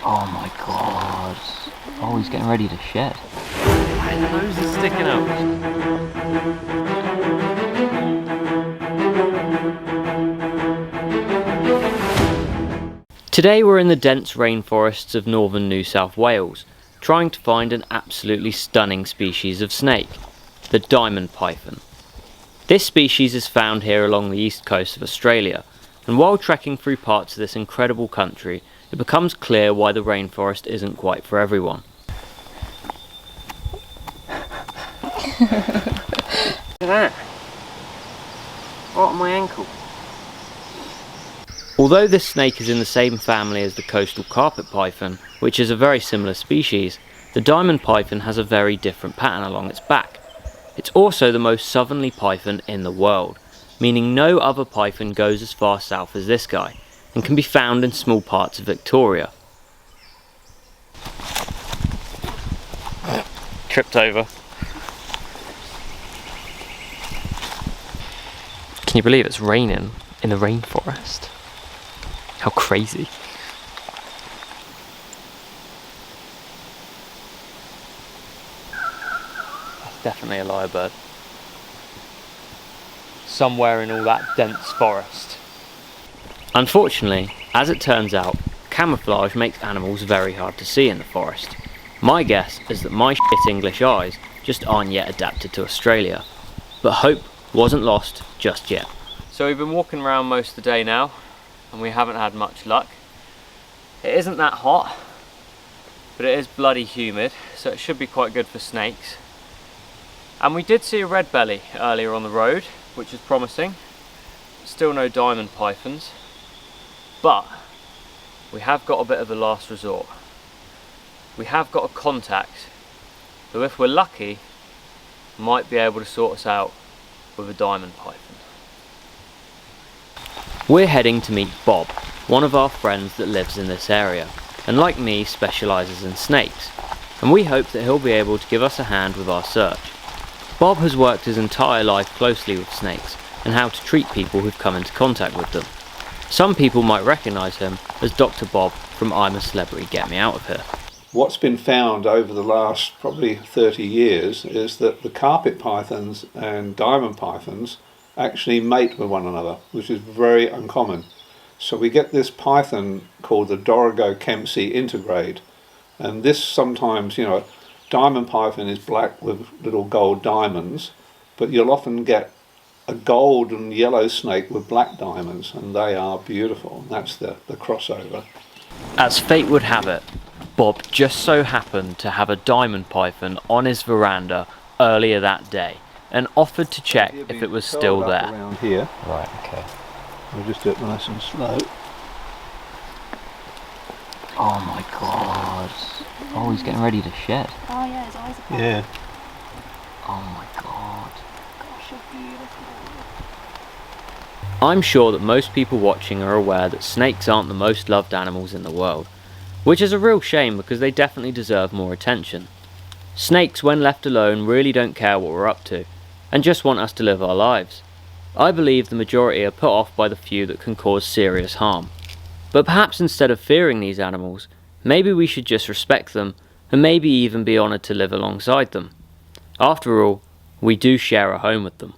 Oh my god. Oh, he's getting ready to shed. His nose is sticking out. Today we're in the dense rainforests of northern New South Wales, trying to find an absolutely stunning species of snake, the diamond python. This species is found here along the east coast of Australia, and while trekking through parts of this incredible country, it becomes clear why the rainforest isn't quite for everyone. Look at that! Right on my ankle. Although this snake is in the same family as the coastal carpet python, which is a very similar species, the diamond python has a very different pattern along its back. It's also the most southerly python in the world, meaning no other python goes as far south as this guy, and can be found in small parts of Victoria. Tripped over. Can you believe it's raining in the rainforest? How crazy. That's definitely a lyrebird. Somewhere in all that dense forest. Unfortunately, as it turns out, camouflage makes animals very hard to see in the forest. My guess is that my shit English eyes just aren't yet adapted to Australia. But hope wasn't lost just yet. So we've been walking around most of the day now, and we haven't had much luck. It isn't that hot, but it is bloody humid, so it should be quite good for snakes. And we did see a red belly earlier on the road, which is promising. Still no diamond pythons, but we have got a bit of a last resort. We have got a contact who, if we're lucky, might be able to sort us out with a diamond python. We're heading to meet Bob, one of our friends that lives in this area, and like me specialises in snakes, and we hope that he'll be able to give us a hand with our search. Bob has worked his entire life closely with snakes and how to treat people who've come into contact with them. Some people might recognise him as Dr. Bob from I'm a Celebrity, Get Me Out of Here. What's been found over the last probably 30 years is that the carpet pythons and diamond pythons actually mate with one another, which is very uncommon. So we get this python called the Dorrigo Kempsey intergrade, and this sometimes, diamond python is black with little gold diamonds, but you'll often get a gold and yellow snake with black diamonds, and they are beautiful. That's the crossover. As fate would have it, Bob just so happened to have a diamond python on his veranda earlier that day, and offered to check if it was still there. Around here. Right, okay. We'll just do it nice and slow. Oh my god. Oh, he's getting ready to shed. Oh yeah, his eyes are popping. Yeah. Oh my god. Gosh, you're beautiful. I'm sure that most people watching are aware that snakes aren't the most loved animals in the world, which is a real shame because they definitely deserve more attention. Snakes, when left alone, really don't care what we're up to, and just want us to live our lives. I believe the majority are put off by the few that can cause serious harm. But perhaps instead of fearing these animals, maybe we should just respect them, and maybe even be honoured to live alongside them. After all, we do share a home with them.